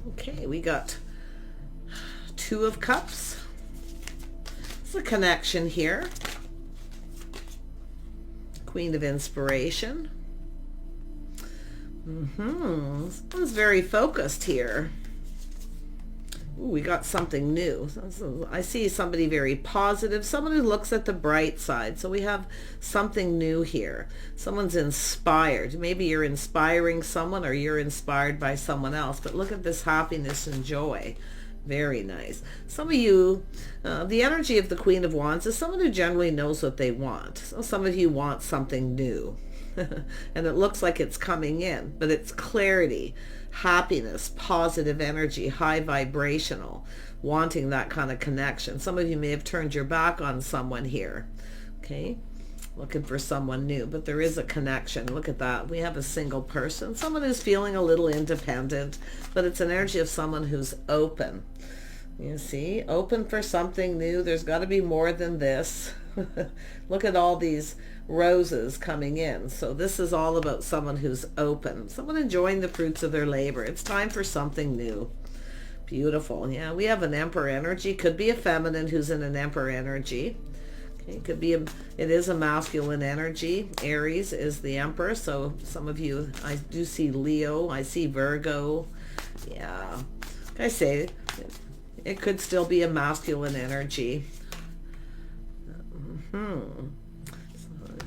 Okay, we got Two of Cups. It's a connection here. Queen of Inspiration. Someone's very focused here. Ooh, we got something new. I see somebody very positive, someone who looks at the bright side. So we have something new here. Someone's inspired. Maybe you're inspiring someone or you're inspired by someone else. But look at this happiness and joy. Very nice. Some of you, the energy of the Queen of Wands is someone who generally knows what they want. So some of you want something new. And it looks like it's coming in, but it's clarity, happiness, positive energy, high vibrational, wanting that kind of connection. Some of you may have turned your back on someone here. Okay, looking for someone new, but there is a connection. Look at that. We have a single person, someone who's feeling a little independent, but it's an energy of someone who's open. You see, open for something new. There's got to be more than this. Look at all these roses coming in. So this is all about someone who's open, someone enjoying the fruits of their labor. It's time for something new. Beautiful. Yeah, we have an Emperor energy. Could be a feminine who's in an Emperor energy. Okay, could be it is a masculine energy. Aries is the Emperor. So some of you, I do see Leo. I see Virgo. Yeah, like I say, it could still be a masculine energy.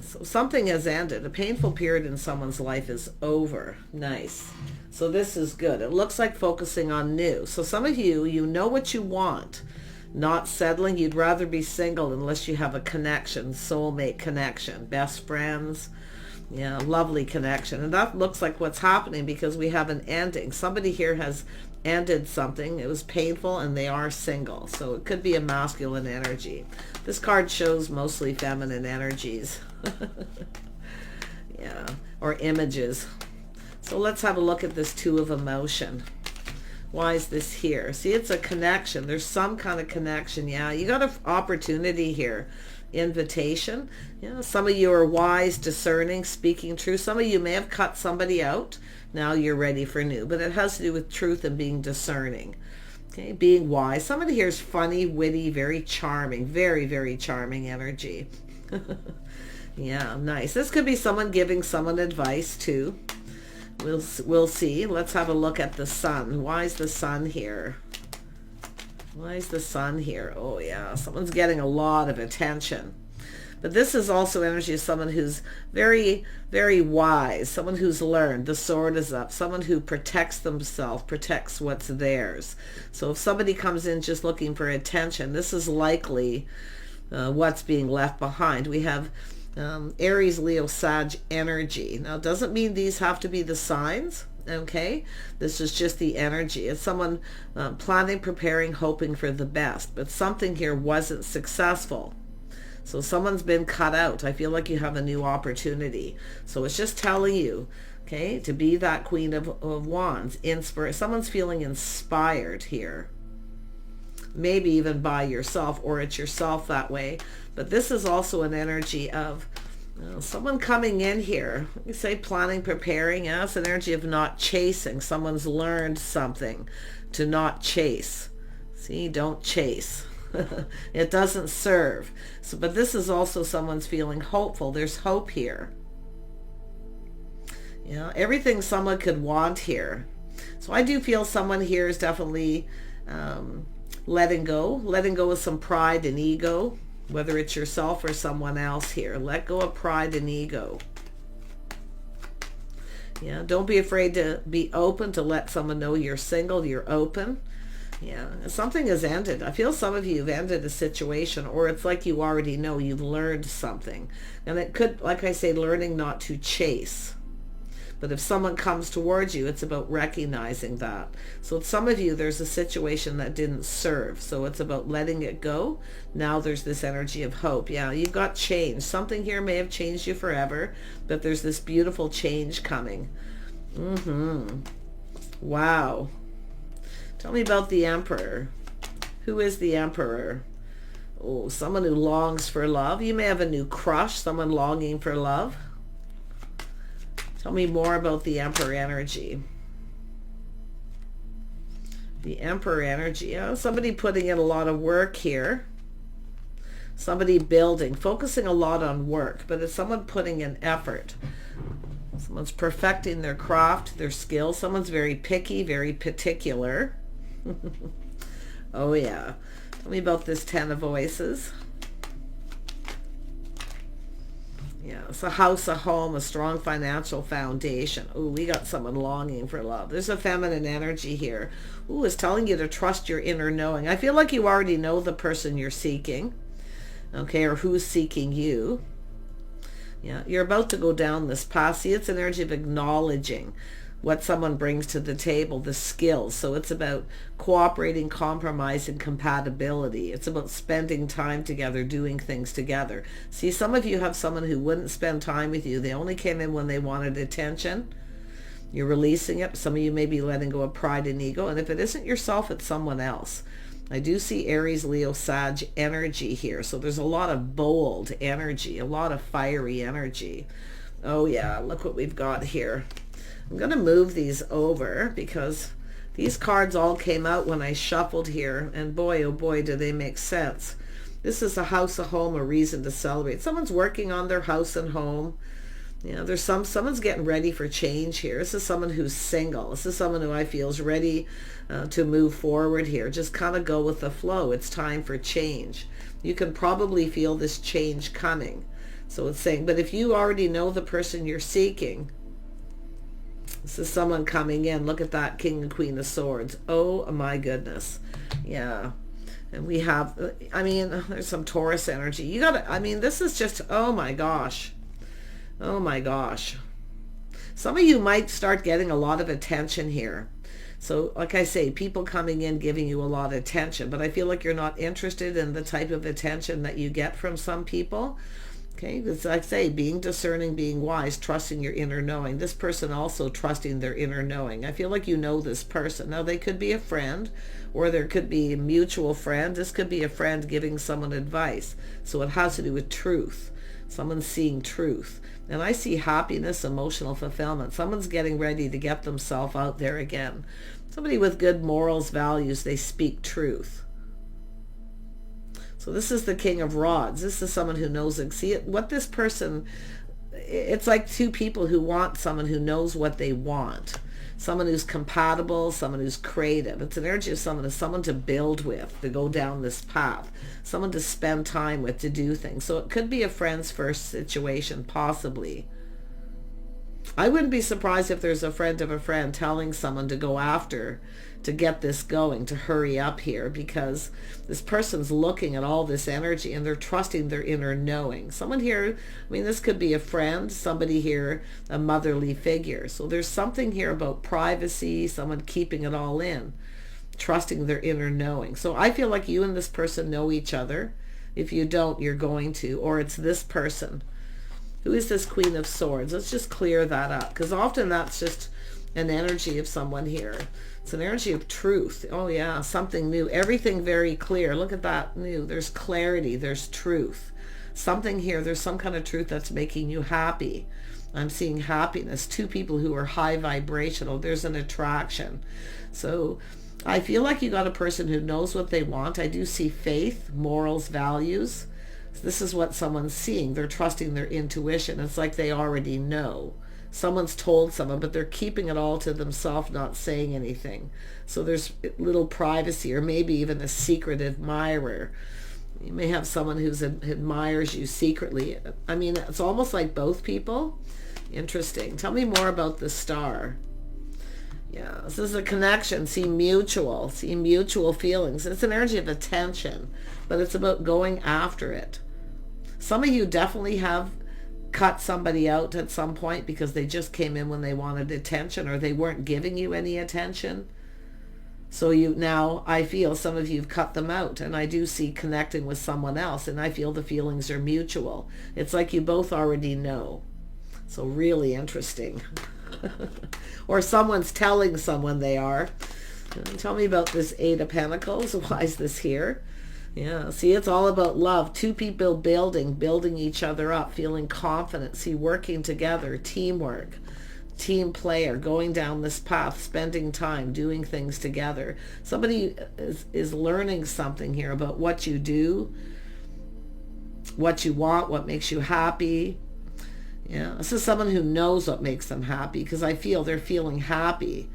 So something has ended. A painful period in someone's life is over. Nice. So this is good. It looks like focusing on new. So some of you, you know what you want. Not settling. You'd rather be single unless you have a connection, soulmate connection, best friends. Yeah, lovely connection. And that looks like what's happening because we have an ending. Somebody here has ended something. It was painful and they are single. So it could be a masculine energy. This card shows mostly feminine energies. Yeah, or images. So let's have a look at this Two of Emotion. Why is this here? See, it's a connection. There's some kind of connection. Yeah, you got an opportunity here. Invitation. Yeah, some of you are wise, discerning, speaking truth. Some of you may have cut somebody out. Now you're ready for new. But it has to do with truth and being discerning. Okay, being wise. Somebody here is funny, witty, very charming. Very, very charming energy. Yeah, nice. This could be someone giving someone advice too. We'll see. Let's have a look at the Sun. Why is the Sun here? Why is the Sun here? Oh yeah, someone's getting a lot of attention. But this is also energy of someone who's very, very wise, someone who's learned. The Sword is up. Someone who protects themselves, protects what's theirs. So if somebody comes in just looking for attention, this is likely what's being left behind. We have Aries, Leo, Sag energy. Now, it doesn't mean these have to be the signs. Okay, this is just the energy. It's someone planning, preparing, hoping for the best, but something here wasn't successful. So someone's been cut out. I feel like you have a new opportunity. So it's just telling you, okay, to be that Queen of Wands. Someone's feeling inspired here. Maybe even by yourself, or it's yourself that way. But this is also an energy of someone coming in here. You say planning, preparing. Yeah, it's an energy of not chasing. Someone's learned something to not chase. See, don't chase. It doesn't serve. So, but this is also someone's feeling hopeful. There's hope here. Yeah, everything someone could want here. So I do feel someone here is definitely letting go of some pride and ego, whether it's yourself or someone else here. Let go of pride and ego. Yeah, don't be afraid to be open, to let someone know you're single, you're open. Yeah, something has ended. I feel some of you have ended a situation, or it's like you already know you've learned something. And it could, like I say, learning not to chase. But if someone comes towards you, it's about recognizing that. So some of you, there's a situation that didn't serve. So it's about letting it go. Now there's this energy of hope. Yeah, you've got change. Something here may have changed you forever, but there's this beautiful change coming. Wow. Tell me about the Emperor. Who is the Emperor? Oh, someone who longs for love. You may have a new crush, someone longing for love. Tell me more about the Emperor energy. The Emperor energy. Yeah, somebody putting in a lot of work here. Somebody building, focusing a lot on work, but it's someone putting in effort. Someone's perfecting their craft, their skill. Someone's very picky, very particular. Oh yeah. Tell me about this Ten of Voices. Yeah, it's a house, a home, a strong financial foundation. Ooh, we got someone longing for love. There's a feminine energy here. Ooh, it's telling you to trust your inner knowing. I feel like you already know the person you're seeking. Okay, or who's seeking you. Yeah, you're about to go down this path. See, it's an energy of acknowledging what someone brings to the table, the skills. So it's about cooperating, compromise, and compatibility. It's about spending time together, doing things together. See, some of you have someone who wouldn't spend time with you. They only came in when they wanted attention. You're releasing it. Some of you may be letting go of pride and ego. And if it isn't yourself, it's someone else. I do see Aries, Leo, Sag energy here. So there's a lot of bold energy, a lot of fiery energy. Oh yeah, look what we've got here. I'm going to move these over because these cards all came out when I shuffled here. And boy, oh boy, do they make sense. This is a house, a home, a reason to celebrate. Someone's working on their house and home. You know, there's someone's getting ready for change here. This is someone who's single. This is someone who I feel is ready to move forward here. Just kind of go with the flow. It's time for change. You can probably feel this change coming. So it's saying, but if you already know the person you're seeking, this is someone coming in. Look at that King and Queen of Swords. Oh my goodness. Yeah. And we have, I mean, there's some Taurus energy. You got to, I mean, this is just, oh my gosh. Oh my gosh. Some of you might start getting a lot of attention here. So like I say, people coming in giving you a lot of attention, but I feel like you're not interested in the type of attention that you get from some people. Okay, it's like I say, being discerning, being wise, trusting your inner knowing. This person also trusting their inner knowing. I feel like you know this person. Now they could be a friend, or there could be a mutual friend. This could be a friend giving someone advice. So it has to do with truth. Someone's seeing truth. And I see happiness, emotional fulfillment. Someone's getting ready to get themselves out there again. Somebody with good morals, values, they speak truth. So this is the King of Rods. This is someone who knows, see what this person, it's like two people who want someone who knows what they want. Someone who's compatible, someone who's creative. It's an energy of someone to build with, to go down this path. Someone to spend time with, to do things. So it could be a friend's first situation, possibly. I wouldn't be surprised if there's a friend of a friend telling someone to go after, to get this going, to hurry up here, because this person's looking at all this energy and they're trusting their inner knowing. Someone here, I mean, this could be a friend, somebody here, a motherly figure. So there's something here about privacy, someone keeping it all in, trusting their inner knowing. So I feel like you and this person know each other. If you don't, you're going to, or it's this person. Who is this Queen of Swords? Let's just clear that up, because often that's just an energy of someone here. It's an energy of truth. Oh yeah, something new. Everything very clear. Look at that new. There's clarity. There's truth. Something here. There's some kind of truth that's making you happy. I'm seeing happiness. Two people who are high vibrational. There's an attraction. So I feel like you got a person who knows what they want. I do see faith, morals, values. This is what someone's seeing. They're trusting their intuition. It's like they already know. Someone's told someone, but they're keeping it all to themselves, not saying anything. So there's little privacy, or maybe even a secret admirer. You may have someone who admires you secretly. I mean, it's almost like both people. Interesting. Tell me more about the Star. Yeah, this is a connection. See mutual feelings. It's an energy of attention, but it's about going after it. Some of you definitely have cut somebody out at some point because they just came in when they wanted attention, or they weren't giving you any attention. So now I feel some of you've cut them out, and I do see connecting with someone else, and I feel the feelings are mutual. It's like you both already know. So really interesting. Or someone's telling someone they are. Tell me about this Eight of Pentacles. Why is this here? Yeah, see, it's all about love. Two people building each other up, feeling confident. See, working together, teamwork. team player, going down this path, spending time, doing things together. Somebody is learning something here about what you do, what you want, what makes you happy. Yeah, this is someone who knows what makes them happy, because I feel they're feeling happy.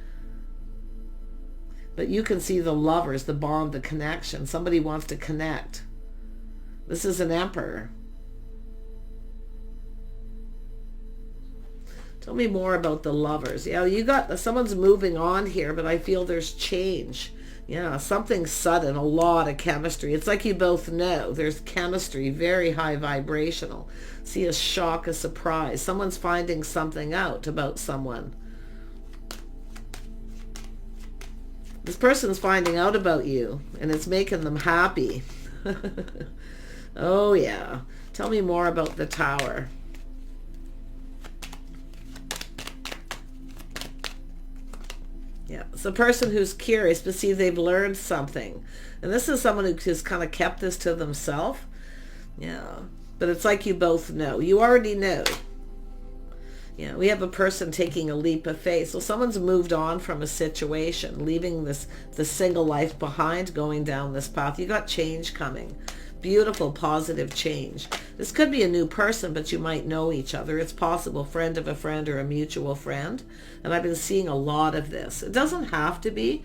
But you can see the lovers, the bond, the connection. Somebody wants to connect. This is an Emperor. Tell me more about the lovers. Yeah, you got, someone's moving on here, but I feel there's change. Yeah, something sudden, a lot of chemistry. It's like you both know. There's chemistry, very high vibrational. See, a shock, a surprise. Someone's finding something out about someone. This person's finding out about you, and it's making them happy. Oh, yeah. Tell me more about the Tower. Yeah, it's a person who's curious, but see, they've learned something. And this is someone who's kind of kept this to themselves. Yeah, but it's like you both know. You already know. Yeah, we have a person taking a leap of faith. So someone's moved on from a situation, leaving the single life behind, going down this path. You got change coming. Beautiful, positive change. This could be a new person, but you might know each other. It's possible, friend of a friend or a mutual friend. And I've been seeing a lot of this. It doesn't have to be.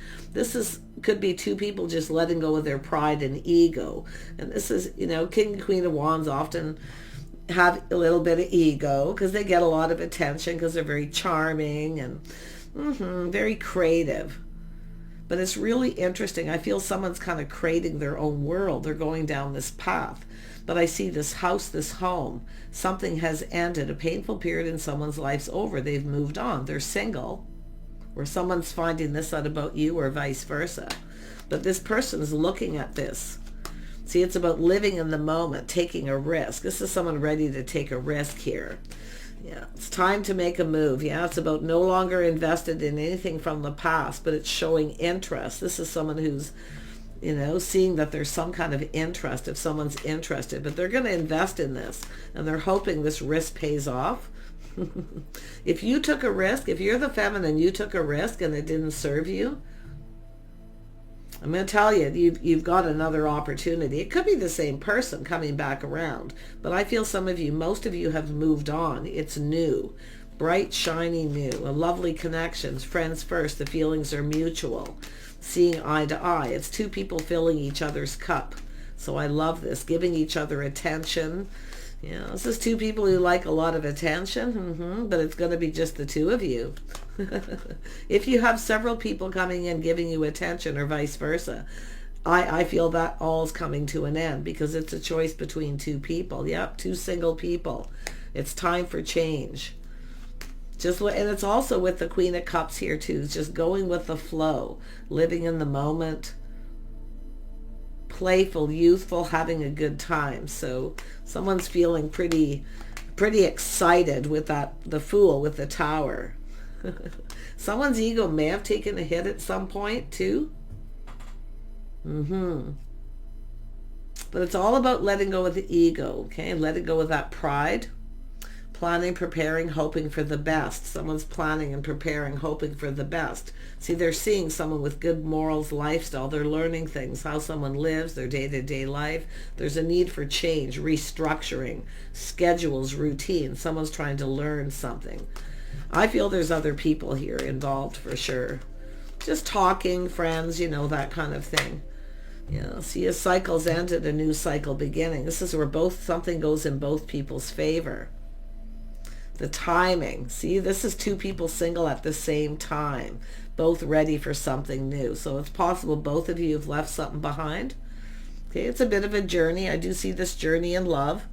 Could be two people just letting go of their pride and ego. And this is, King and Queen of Wands often have a little bit of ego because they get a lot of attention because they're very charming and very creative. But it's really interesting. I feel someone's kind of creating their own world. They're going down this path. But I see this house, this home. Something has ended. A painful period in someone's life's over. They've moved on. They're single. Or someone's finding this out about you, or vice versa. But this person's looking at this. See, it's about living in the moment, taking a risk. This is someone ready to take a risk here. Yeah, it's time to make a move. Yeah, it's about no longer invested in anything from the past, but it's showing interest. This is someone who's, seeing that there's some kind of interest, if someone's interested, but they're going to invest in this, and they're hoping this risk pays off. If you took a risk, if you're the feminine, you took a risk and it didn't serve you, I'm going to tell you, you've got another opportunity. It could be the same person coming back around, but I feel most of you have moved on. It's new, bright, shiny new, a lovely connections, friends first. The feelings are mutual, seeing eye to eye. It's two people filling each other's cup. So I love this, giving each other attention. Yeah, this is two people who like a lot of attention, but it's going to be just the two of you. If you have several people coming in giving you attention or vice versa, I feel that all's coming to an end because it's a choice between two people. Yep, two single people. It's time for change. And it's also with the Queen of Cups here too. It's just going with the flow, living in the moment, playful, youthful, having a good time. So someone's feeling pretty excited with the Fool, with the Tower. Someone's ego may have taken a hit at some point too. But it's all about letting go of the ego, okay? Letting go of that pride. Planning, preparing, hoping for the best. Someone's planning and preparing, hoping for the best. See, they're seeing someone with good morals, lifestyle. They're learning things, how someone lives, their day-to-day life. There's a need for change, restructuring, schedules, routine. Someone's trying to learn something. I feel there's other people here involved for sure. Just talking, friends, that kind of thing. See, a cycle's ended, a new cycle beginning. This is where something goes in both people's favor. The timing. See, this is two people single at the same time, both ready for something new. So it's possible both of you have left something behind. Okay, it's a bit of a journey. I do see this journey in love.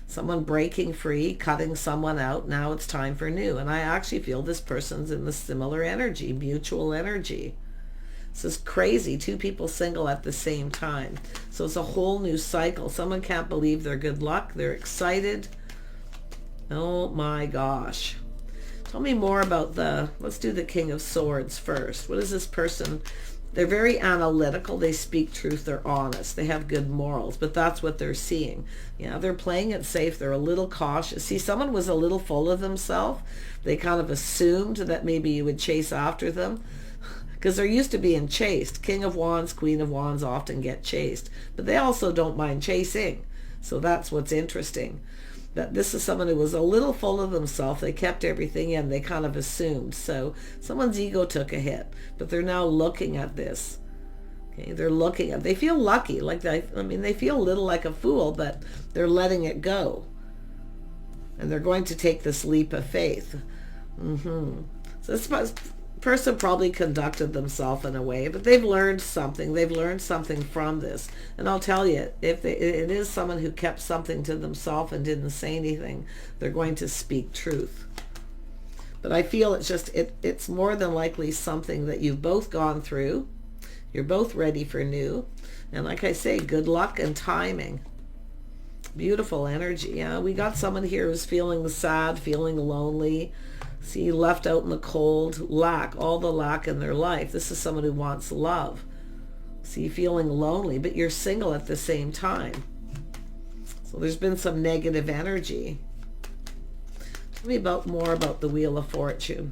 Someone breaking free, cutting someone out. Now it's time for new. And I actually feel this person's in the similar energy, mutual energy. This is crazy. Two people single at the same time. So it's a whole new cycle. Someone can't believe their good luck. They're excited. Oh my gosh. Tell me more about let's do the King of Swords first. What is this person They're very analytical. They speak truth. They're honest. They have good morals, but that's what they're seeing. Yeah, they're playing it safe. They're a little cautious. See, someone was a little full of themselves. They kind of assumed that maybe you would chase after them because they're used to being chased. King of Wands, Queen of Wands often get chased, but they also don't mind chasing. So that's what's interesting. That this is someone who was a little full of themselves. They kept everything in. They kind of assumed. So someone's ego took a hit, but they're now looking at this. Okay, they're looking at. They feel lucky, like they feel a little like a fool, but they're letting it go, and they're going to take this leap of faith. So this person probably conducted themselves in a way, but they've learned something. They've learned something from this. And I'll tell you, if it is someone who kept something to themselves and didn't say anything, they're going to speak truth. But I feel it's more than likely something that you've both gone through. You're both ready for new. And like I say, good luck and timing. Beautiful energy. Yeah, we got someone here who's feeling sad, feeling lonely. See, left out in the cold, lack, all the lack in their life. This is someone who wants love. See, feeling lonely, but you're single at the same time. So there's been some negative energy. Tell me more about the Wheel of Fortune.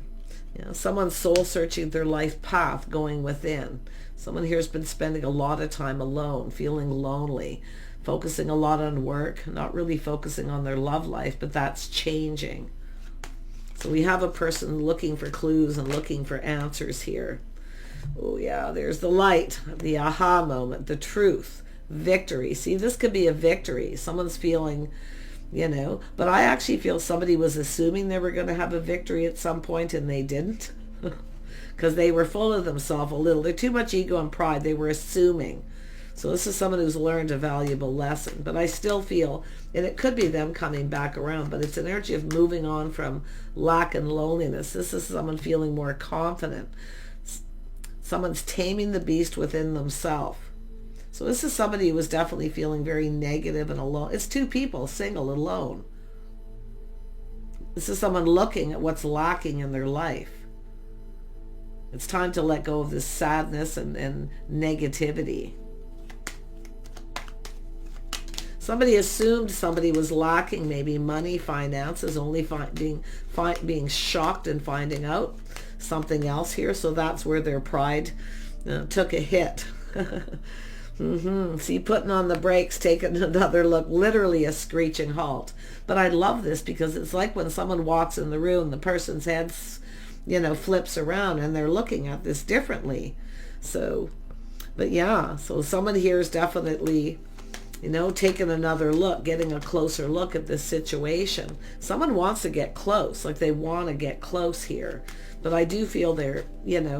You know, someone's soul searching their life path, going within. Someone here has been spending a lot of time alone, feeling lonely, focusing a lot on work, not really focusing on their love life, but that's changing. So we have a person looking for clues and looking for answers here. Oh yeah, there's the light, the aha moment, the truth, victory. See, this could be a victory. Someone's feeling, but I actually feel somebody was assuming they were going to have a victory at some point and they didn't. Because they were full of themselves a little. They're too much ego and pride. They were assuming. So this is someone who's learned a valuable lesson. But I still feel, and it could be them coming back around, but it's an energy of moving on from lack and loneliness. This is someone feeling more confident. Someone's taming the beast within themselves. So this is somebody who was definitely feeling very negative and alone. It's two people, single, alone. This is someone looking at what's lacking in their life. It's time to let go of this sadness and negativity. Somebody assumed somebody was lacking maybe money, finances, only being shocked and finding out something else here. So that's where their pride took a hit. See, putting on the brakes, taking another look, literally a screeching halt. But I love this because it's like when someone walks in the room, the person's head, flips around and they're looking at this differently. So, but yeah, so someone here is definitely, taking another look, getting a closer look at this situation. Someone wants to get close, like they want to get close here. But I do feel they're,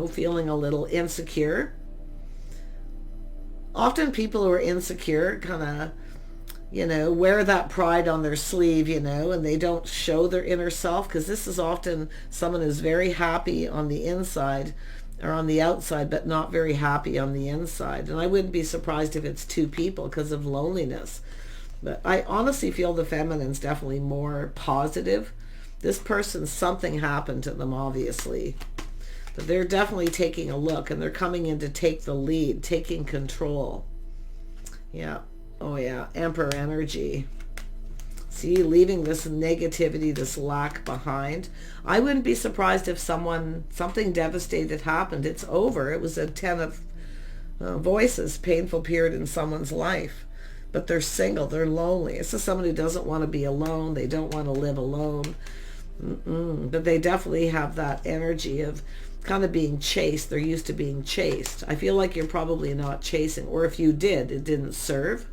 feeling a little insecure. Often people who are insecure kind of, wear that pride on their sleeve, and they don't show their inner self, because this is often someone who's very happy on the inside or on the outside, but not very happy on the inside. And I wouldn't be surprised if it's two people because of loneliness. But I honestly feel the feminine's definitely more positive. This person, something happened to them, obviously. But they're definitely taking a look, and they're coming in to take the lead, taking control. Yeah. Oh yeah, Emperor energy. See, leaving this negativity, this lack behind. I wouldn't be surprised if something devastated happened. It's over. It was a 10 of voices, painful period in someone's life. But they're single, they're lonely. This is someone who doesn't want to be alone. They don't want to live alone. But they definitely have that energy of kind of being chased. They're used to being chased. I feel like you're probably not chasing, or if you did, it didn't serve.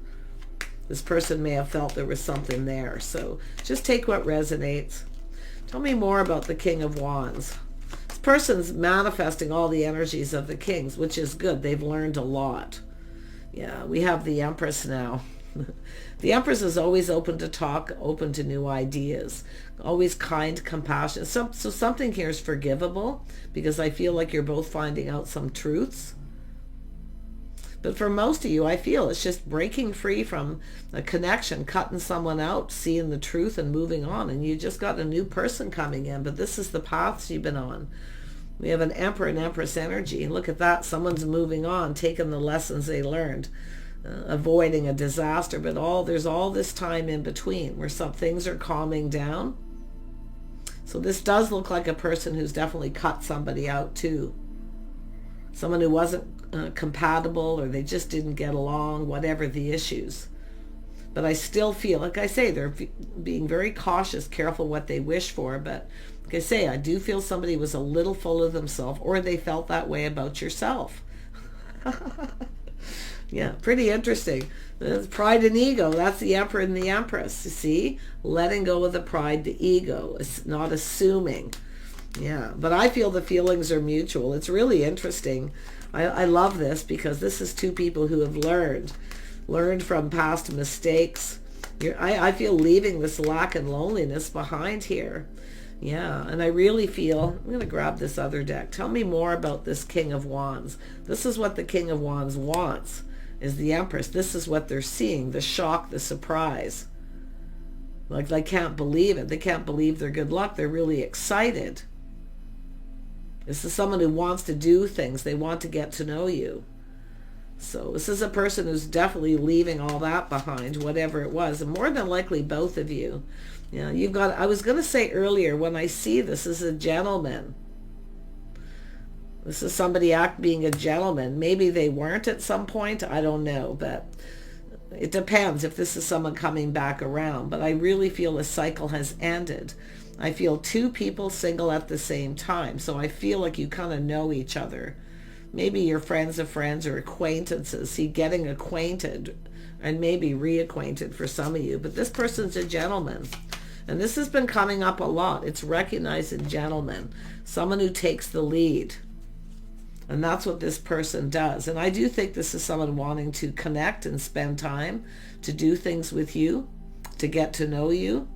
This person may have felt there was something there. So just take what resonates. Tell me more about the King of Wands. This person's manifesting all the energies of the kings, which is good. They've learned a lot. Yeah, we have the Empress now. The Empress is always open to talk, open to new ideas, always kind, compassionate. So something here is forgivable, because I feel like you're both finding out some truths. But for most of you, I feel it's just breaking free from a connection, cutting someone out, seeing the truth and moving on. And you just got a new person coming in, but this is the paths you've been on. We have an Emperor and Empress energy. Look at that. Someone's moving on, taking the lessons they learned, avoiding a disaster. But there's all this time in between where some things are calming down. So this does look like a person who's definitely cut somebody out too. Someone who wasn't compatible, or they just didn't get along, whatever the issues. But I still feel, like I say, they're being very cautious, careful what they wish for. But like I say, I do feel somebody was a little full of themselves, or they felt that way about yourself. Yeah, pretty interesting. Pride and ego, that's the Emperor and the Empress. You see? Letting go of the pride, the ego. It's not assuming. Yeah, but I feel the feelings are mutual. It's really interesting. I love this because this is two people who have learned from past mistakes. I feel leaving this lack and loneliness behind here. Yeah, and I really feel, I'm going to grab this other deck. Tell me more about this King of Wands. This is what the King of Wands wants, is the Empress. This is what they're seeing, the shock, the surprise. Like they can't believe it. They can't believe their good luck. They're really excited. This is someone who wants to do things. They want to get to know you. So this is a person who's definitely leaving all that behind, whatever it was. And more than likely, both of you. Yeah, you've got, I was going to say earlier, when I see this as a gentleman, this is somebody being a gentleman. Maybe they weren't at some point. I don't know, but it depends if this is someone coming back around. But I really feel a cycle has ended. I feel two people single at the same time. So I feel like you kind of know each other. Maybe you're friends of friends or acquaintances. See, getting acquainted and maybe reacquainted for some of you. But this person's a gentleman. And this has been coming up a lot. It's recognized in gentlemen. Someone who takes the lead. And that's what this person does. And I do think this is someone wanting to connect and spend time, to do things with you, to get to know you.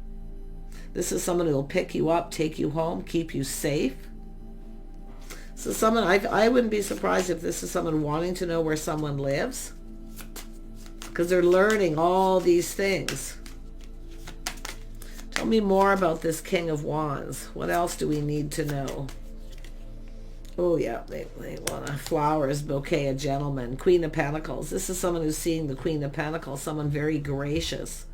This is someone who will pick you up, take you home, keep you safe. So someone, I wouldn't be surprised if this is someone wanting to know where someone lives, because they're learning all these things. Tell me more about this King of Wands. What else do we need to know? Oh yeah, they want a flowers, bouquet, a gentleman. Queen of Pentacles. This is someone who's seeing the Queen of Pentacles, someone very gracious.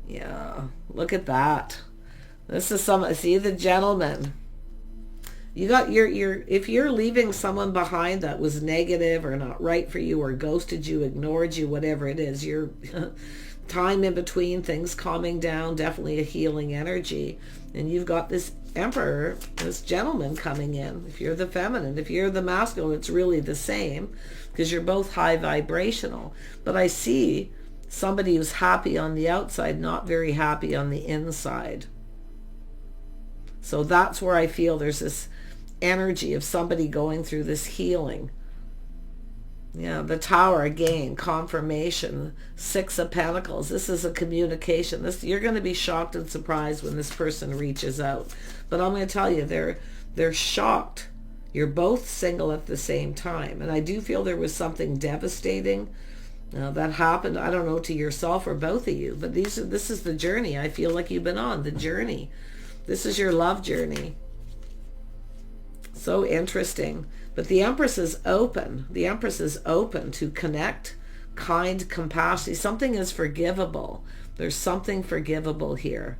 Yeah, look at that. This is someone, see the gentleman. You got if you're leaving someone behind that was negative or not right for you or ghosted you, ignored you, whatever it is, your time in between, things calming down, definitely a healing energy. And you've got this Emperor, this gentleman coming in. If you're the feminine, if you're the masculine, it's really the same because you're both high vibrational. But I see somebody who's happy on the outside, not very happy on the inside. So that's where I feel there's this energy of somebody going through this healing. Yeah, the Tower again, confirmation, Six of Pentacles. This is a communication. You're going to be shocked and surprised when this person reaches out. But I'm going to tell you, they're shocked. You're both single at the same time. And I do feel there was something devastating that happened, I don't know, to yourself or both of you. But this is the journey I feel like you've been on, the journey. This is your love journey. So interesting. But the Empress is open. The Empress is open to connect, kind, compassion. Something is forgivable. There's something forgivable here.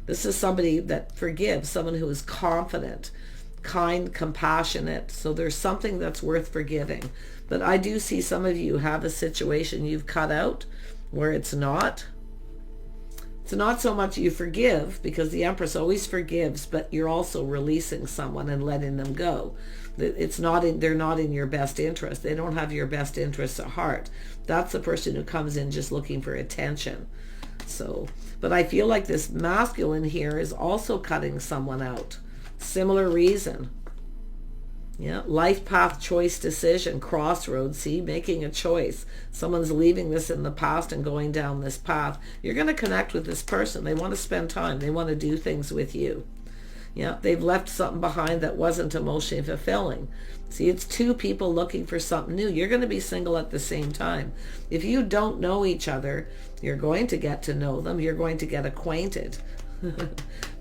This is somebody that forgives, someone who is confident, kind, compassionate. So there's something that's worth forgiving. But I do see some of you have a situation you've cut out where it's not. It's not so much you forgive, because the Empress always forgives, but you're also releasing someone and letting them go. They're not in your best interest. They don't have your best interests at heart. That's the person who comes in just looking for attention. So, but I feel like this masculine here is also cutting someone out. Similar reason. Yeah, life path, choice, decision, crossroads. See, making a choice. Someone's leaving this in the past and going down this path. You're going to connect with this person. They want to spend time. They want to do things with you. Yeah, they've left something behind that wasn't emotionally fulfilling. See, it's two people looking for something new. You're going to be single at the same time. If you don't know each other, you're going to get to know them. You're going to get acquainted.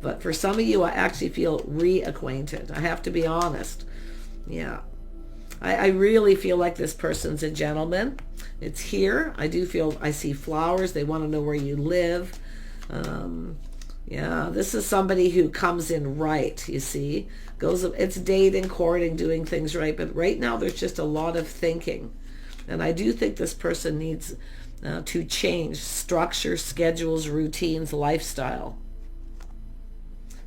But for some of you, I actually feel reacquainted. I have to be honest. Yeah. I really feel like this person's a gentleman. It's here. I do feel, I see flowers. They want to know where you live. Yeah, this is somebody who comes in right, you see. It's dating, courting, doing things right. But right now, there's just a lot of thinking. And I do think this person needs to change structure, schedules, routines, lifestyle.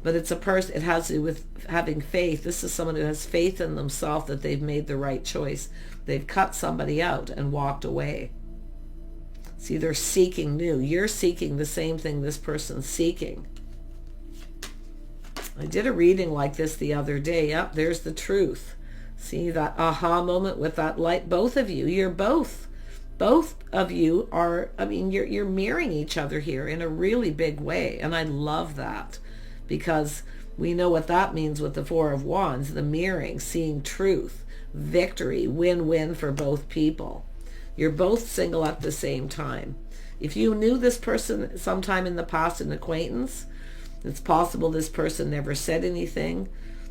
But it's a person, it has to do with having faith. This is someone who has faith in themselves that they've made the right choice. They've cut somebody out and walked away. See, they're seeking new. You're seeking the same thing this person's seeking. I did a reading like this the other day. Yep, there's the truth. See that aha moment with that light? Both of you, you're both of you are, I mean, you're mirroring each other here in a really big way. And I love that. Because we know what that means with the Four of Wands, the mirroring, seeing truth, victory, win-win for both people. You're both single at the same time. If you knew this person sometime in the past, an acquaintance, it's possible this person never said anything.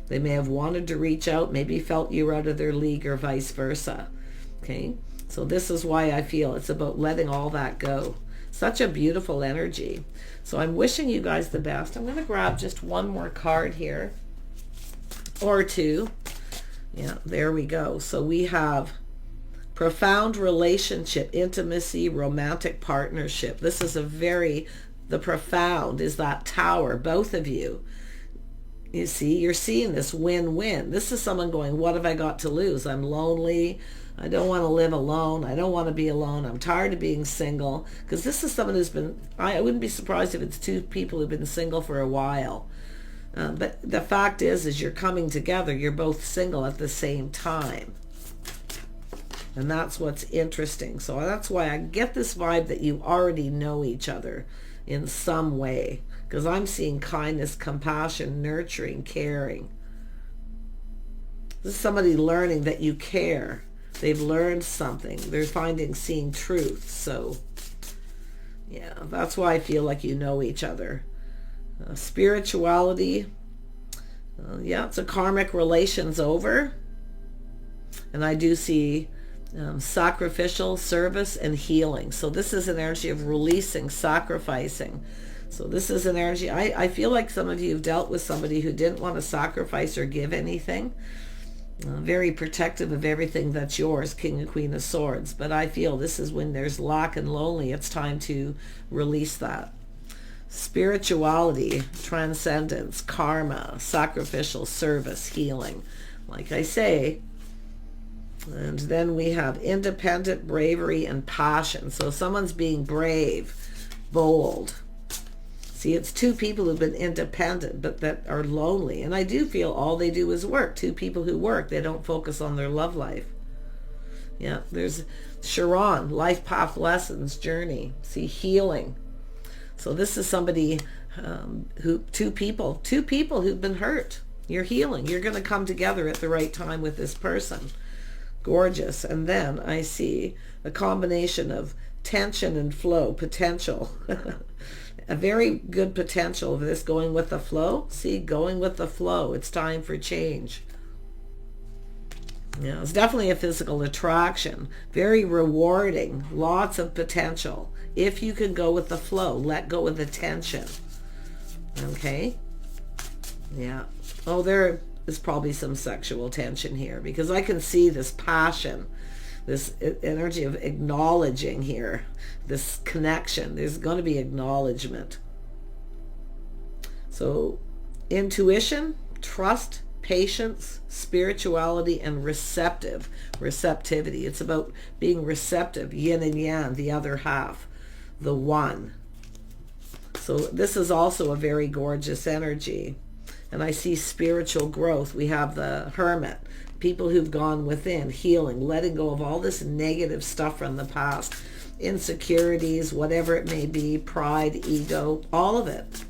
They may have wanted to reach out, maybe felt you were out of their league or vice versa. Okay, so this is why I feel it's about letting all that go. Such a beautiful energy. So I'm wishing you guys the best. I'm going to grab just one more card here. Or two. Yeah, there we go. So we have profound relationship, intimacy, romantic partnership. This is the profound is that tower, both of you. You see, you're seeing this win-win. This is someone going, what have I got to lose? I'm lonely. I don't want to live alone. I don't want to be alone. I'm tired of being single. Because this is someone who's been, I wouldn't be surprised if it's two people who've been single for a while. But the fact is you're coming together. You're both single at the same time. And that's what's interesting. So that's why I get this vibe that you already know each other in some way. Because I'm seeing kindness, compassion, nurturing, caring. This is somebody learning that you care. They've learned something. They're seeing truth. So, yeah, that's why I feel like you know each other. Spirituality. Yeah, it's a karmic relations over. And I do see sacrificial service and healing. So this is an energy of releasing, sacrificing. So this is an energy. I feel like some of you have dealt with somebody who didn't want to sacrifice or give anything. Very protective of everything that's yours, King and Queen of Swords. But I feel this is when there's lack and lonely, it's time to release that. Spirituality, transcendence, karma, sacrificial service, healing. Like I say. And then we have independent, bravery, and passion. So someone's being brave, bold. See, it's two people who've been independent, but that are lonely. And I do feel all they do is work. Two people who work, they don't focus on their love life. Yeah, there's Chiron, life path lessons, journey. See, healing. So this is somebody two people who've been hurt. You're healing. You're going to come together at the right time with this person. Gorgeous. And then I see a combination of tension and flow, potential. A very good potential of this going with the flow. See, going with the flow. It's time for change. Yeah, it's definitely a physical attraction. Very rewarding. Lots of potential. If you can go with the flow, let go of the tension. Okay? Yeah. Oh, there is probably some sexual tension here because I can see this passion, this energy of acknowledging here, this connection. There's going to be acknowledgement. So intuition, trust, patience, spirituality, and receptivity. It's about being receptive, yin and yang, the other half, the one. So this is also a very gorgeous energy. And I see spiritual growth. We have the hermit, people who've gone within, healing, letting go of all this negative stuff from the past, insecurities, whatever it may be, pride, ego, all of it.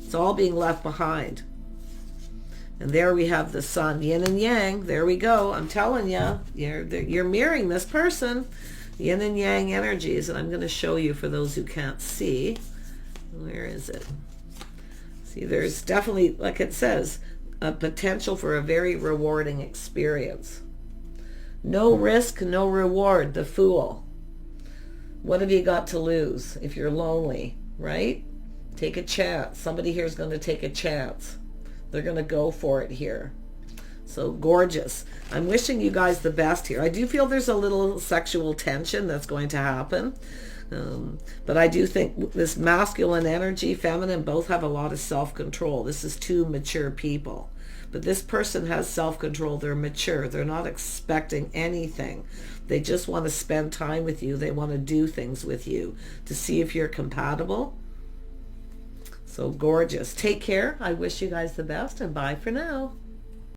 It's all being left behind. And there we have the sun, yin and yang. There we go. I'm telling you, you're mirroring this person. Yin and yang energies. And I'm going to show you for those who can't see. Where is it? See, there's definitely, like it says, a potential for a very rewarding experience. No risk, no reward, the Fool. What have you got to lose if you're lonely, right? Take a chance. Somebody here is going to take a chance. They're going to go for it here. So gorgeous. I'm wishing you guys the best here. I do feel there's a little sexual tension that's going to happen. But I do think this masculine energy, feminine, both have a lot of self-control. This is two mature people. But this person has self-control. They're mature. They're not expecting anything. They just want to spend time with you. They want to do things with you to see if you're compatible. So gorgeous. Take care. I wish you guys the best, and bye for now.